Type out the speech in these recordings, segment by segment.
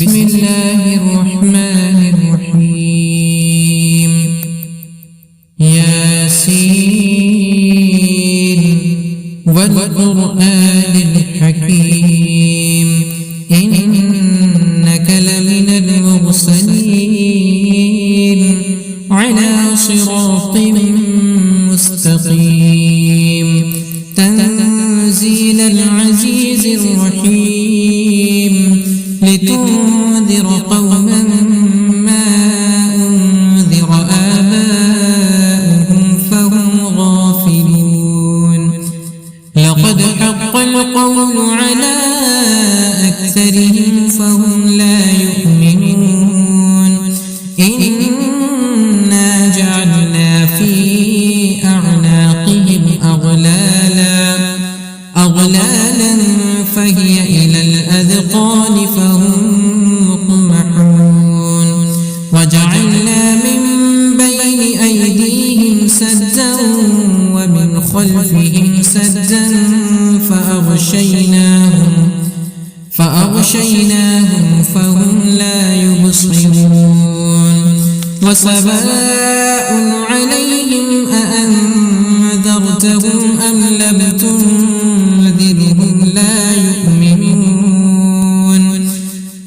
بسم الله الرحمن الرحيم ياسين والقرآن الحكيم إنك لمن المرسلين على صراط مستقيم تنزيل العزيز الرحيم لتنذر قوما ما أنذر آباؤهم فهم غافلون لقد حق القول على أكثرهم فهم لا يؤمنون إنا جعلنا في أعناقهم أغلالا فهي إلى الأذقان فهم مقمحون وجعلنا من بين أيديهم سدا ومن خلفهم سدا فأغشيناهم فهم لا يبصرون وسواء عليهم أأنذرتهم أم لم تنذرهم لا يؤمنون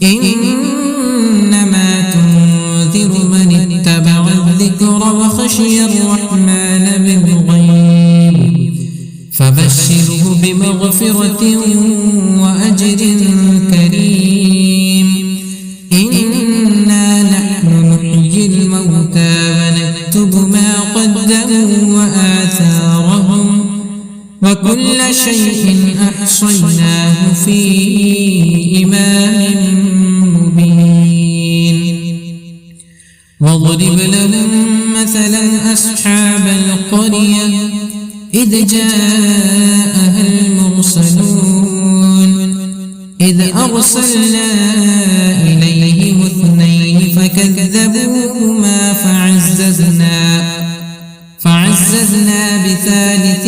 إنما تنذر من اتبع الذكر وخشي الرحمن بالغيب فبشره بمغفرة وأجر كريم إنا نحن نحيي الموتى ونكتب ما قدموا وآثارهم وكل شيء أحصيناه في إمام مبين واضرب لهم مثلا أصحاب القرية إذ جاءها المرسلون إذ أرسلنا إليهم اثنين فكذبوهما فعززنا بثالث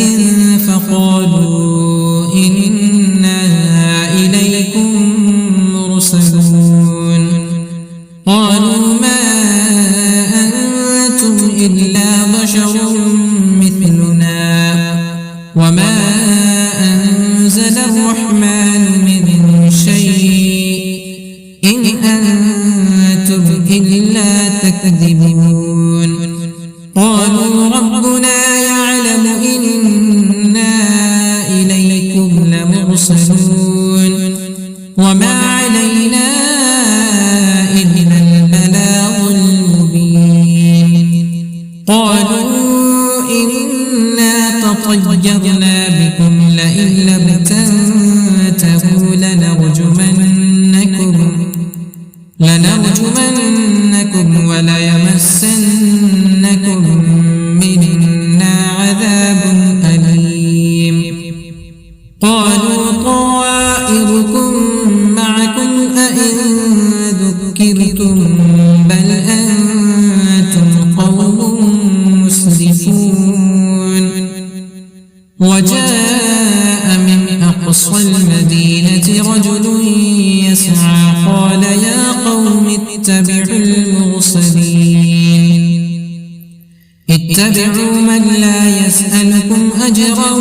فقالوا إنا إليكم مرسلون قالوا ما أنتم إلا بشر مثلنا وما أنزل الرحمن من شيء إن أنتم إلا تكذبون قالوا ربنا يعلم إنا إليكم لمرسلون وما علينا إلا البلاغ المبين قالوا إنا تطيرنا بكم لئن لم تنتهوا لنرجمنكم وليمسنكم منا عذاب أليم قالوا طائركم معكم أئن ذكرتم بل أنتم قوم مسرفون وجاء من أقصى المدينة رجل يسعى قال يا قوم اتبعوا المرسلين اتبعوا من لا يسألكم أجرا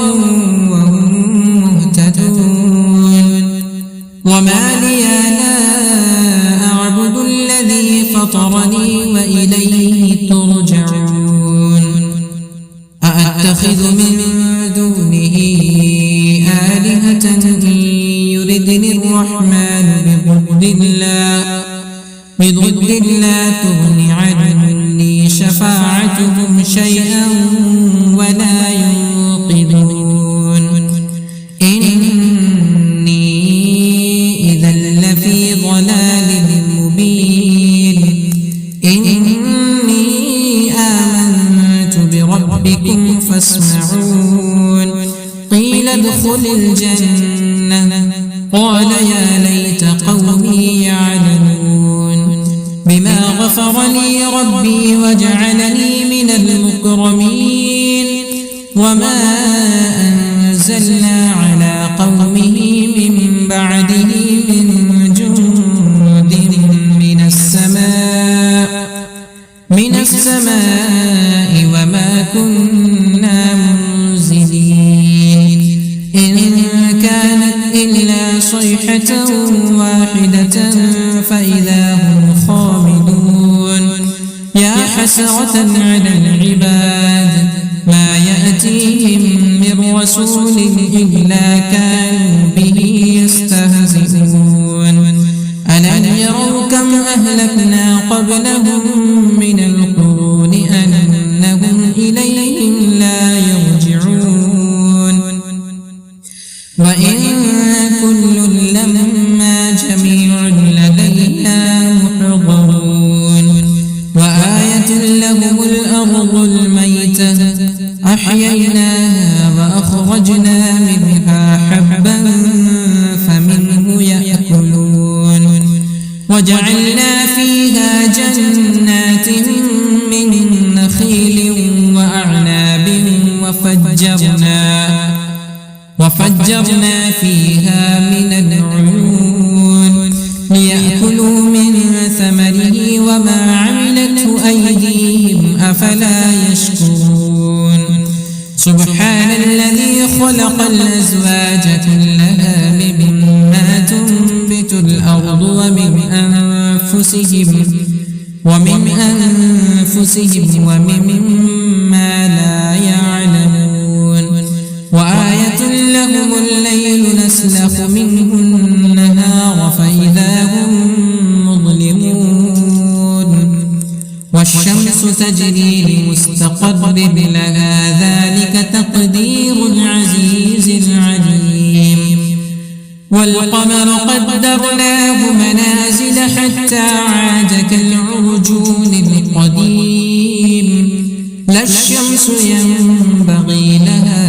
وهم مهتدون وما لي لا أعبد الذي فطرني وإليه ترجعون أأتخذ من دونه آلهة إن يردني الرحمن بضد لا تغن عني شفاعتهم شيئا ولا ينقذون إني إذا لفي ضلال مبين إني آمنت بربكم فاسمعون قيل ادخل الجنة قال يا ليت قومي يعلمون بما غفر لي ربي وجعلني من المكرمين وما أنزلنا على قومه من بعده من جند واحدة فإذا هم خامدون يا حسرة على العباد ما يأتيهم من رسول إلا كانوا به يستهزئون ألم يروا كم أهلكنا قبلهم من القرون أنهم إليهم لا يرجعون وإن كل لما جميع لدينا محضرون وآية لهم الأرض الميتة أحييناها وأخرجنا منها حبا فمنه يأكلون وجعلنا فيها جنات من نخيل وأعناب وفجرنا فيها من العيون ليأكلوا من ثمره وما عملته أيديهم أفلا يشكرون سبحان الذي خلق الأزواج كلها مما تنبت الأرض ومن أنفسهم ومما لا يعلمون وآية لهم الليل نسلخ منه النهار فإذا هم مظلمون والشمس تجري لمستقر لها ذلك تقدير العزيز العليم والقمر قدرناه منازل حتى عاد كالعرجون القديم لا الشمس ينبغي لها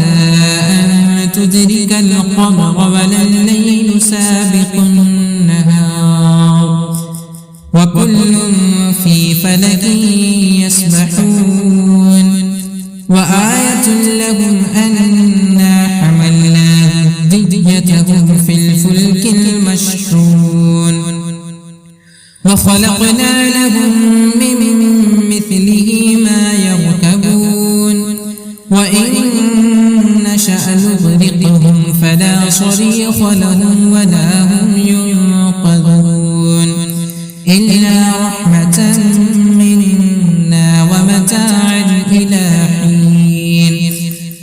أن تدرك القمر ولا الليل سابق النهار وكل في فلك يسبحون وآية لهم أنا حملنا ذريتهم في الفلك المشحون وخلقنا لهم من مثله ما يركبون وإن نشأ نغرقهم فلا صريخ لهم ولا هم ينقذون إلا رحمة منا ومتاعا إلى حين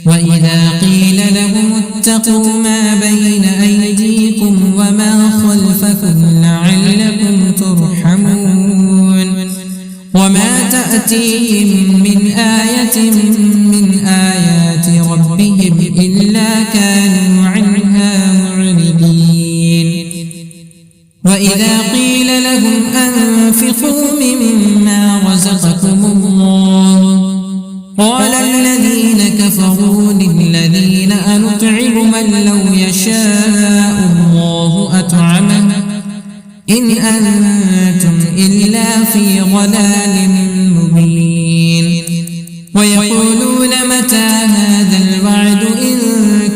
وإذا قيل لهم اتقوا ما بين أيديكم وما خلفكم لعلكم ترحمون وما تأتيهم من آية من آيات ربهم إلا كانوا عنها معرضين وإذا قيل لهم أنفقوا مما رزقكم الله قال الذين كفروا للذين أنطعم من لو يشاء الله أطعمه إن أنتم إلا في ضلال مبين ويقولون متى هذا الوعد إن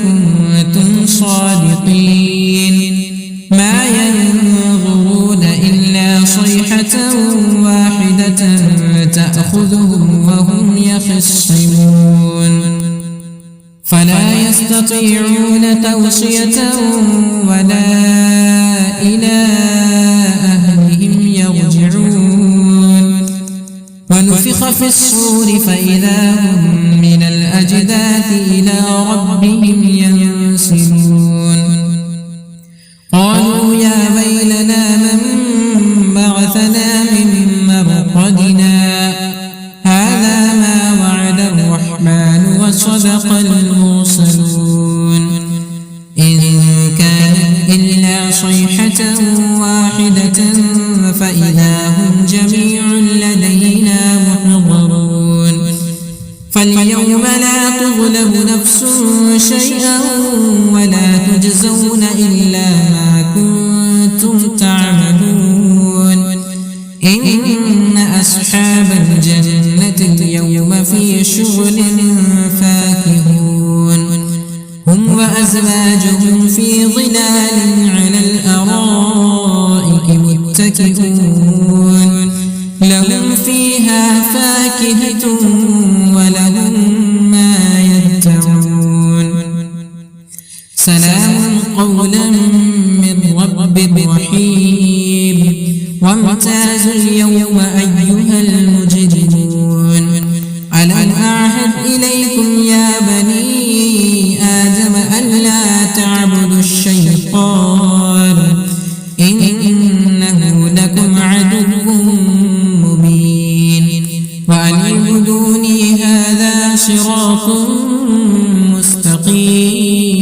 كنتم صادقين ما ينظرون إلا صيحة واحدة تأخذهم وهم يخصمون فلا يستطيعون توصية ولا إلى أهلهم يرجعون ونفخ في الصور فإذا هم من الأجداث إلى ربهم ينسلون قالوا يا ويلنا من بعثنا من مرقدنا هذا ما وعد الرحمن وصدق المرسلون إن كانت إلا صيحة واحدة فإذا هم جميع لدينا محضرون فاليوم لا تظلم نفس شيئا ولا تجزون إلا ما كنتم تعملون إن أصحاب الجنة اليوم في شغل فاكهون هم وأزواجهم في ظلال على الأرائك متكئون لهم فيها فاكهة ولهم ما يدعون سلام قولا من رب رحيم امتازوا اليوم أيها المجرمون ألم أعهد إليكم يا بني آدم ألا تعبدوا الشيطان إنه لكم عدو مبين وأن اعبدوني هذا صراط مستقيم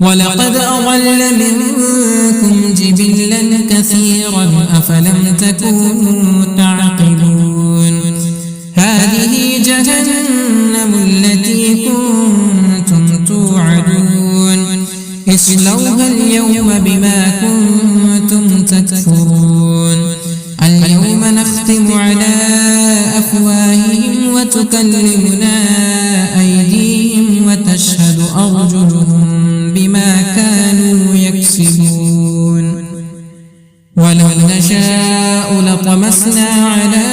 ولقد أضل منكم جبلا كثيرا أفلم تكونوا تعقلون هذه جهنم التي كنتم توعدون اصلوها اليوم بما كنتم تكفرون اليوم نختم على أفواههم وتكلمنا أيديهم وتشهد أرجلهم بما كانوا يكسبون ولو نشاء لطمسنا على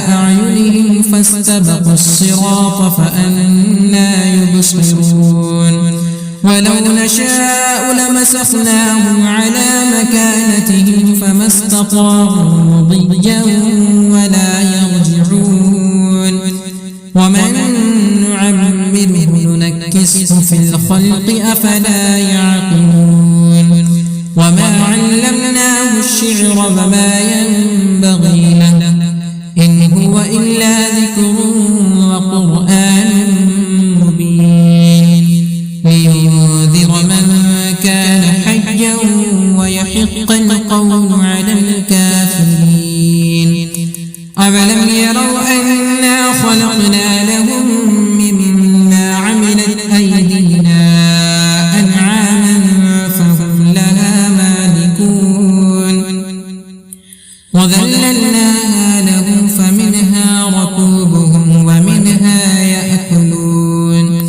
أعينهم فاستبقوا الصراط فأنى يبصرون ولو نشاء لمسخناهم على مكانتهم فما استطاعوا مضيا ولا يرجعون ومن نعمره ننكسه في الخلق أفلا يعقلون وما علمناه الشعر وما ينبغي له إن هو إلا ذكر وقرآن مبين لينذر من كان حيا ويحق القول على الكافرين أولم يروا أنا خلقنا لهم مما عملت أيدينا أنعاما فهم لها مالكون وذللناها لهم فمنها ركوبهم ومنها يأكلون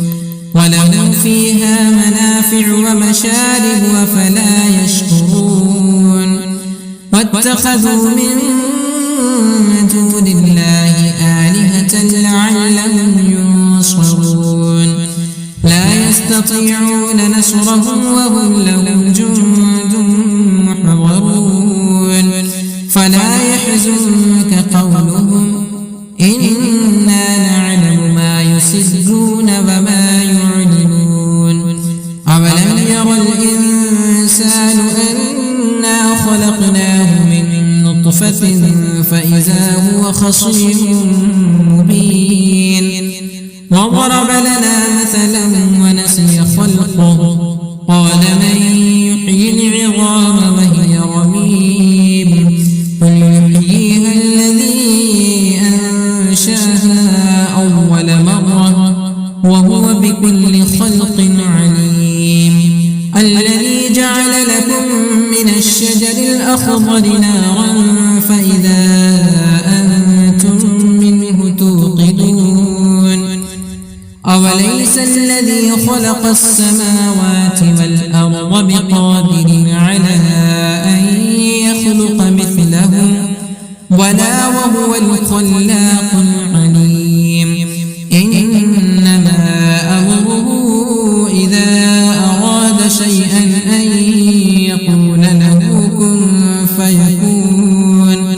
ولهم فيها منافع ومشارب أفلا يشكرون واتخذوا من دون الله آلهة لعلهم ينصرون لا يستطيعون نصرهم وهم لهم جند محضرون فلا يحزنك قولهم إنا نعلم ما يسرون وما يعلنون أولم ير الإنسان أنا خلقناه من نطفة فإذا هو خصيم مبين وضرب لنا مثلا ونسي خلقه قال من يحيي العظام وهي رميم قل يحييها الذي أنشاها أول مرة وهو بكل خلق عليم الذي جعل لكم من الشجر الأخضر نارا فإذا أنتم منه توقدون أوليس الذي خلق السماوات والأرض بقادر على أن يخلق مثلهم ولا وهو الخلاق العليم إنما أمره إذا أراد شيئا أن يقول له كن فيكون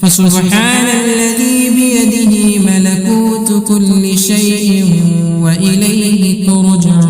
فسبحان الذي بيده ملكوت كل شيء وإليه ترجعون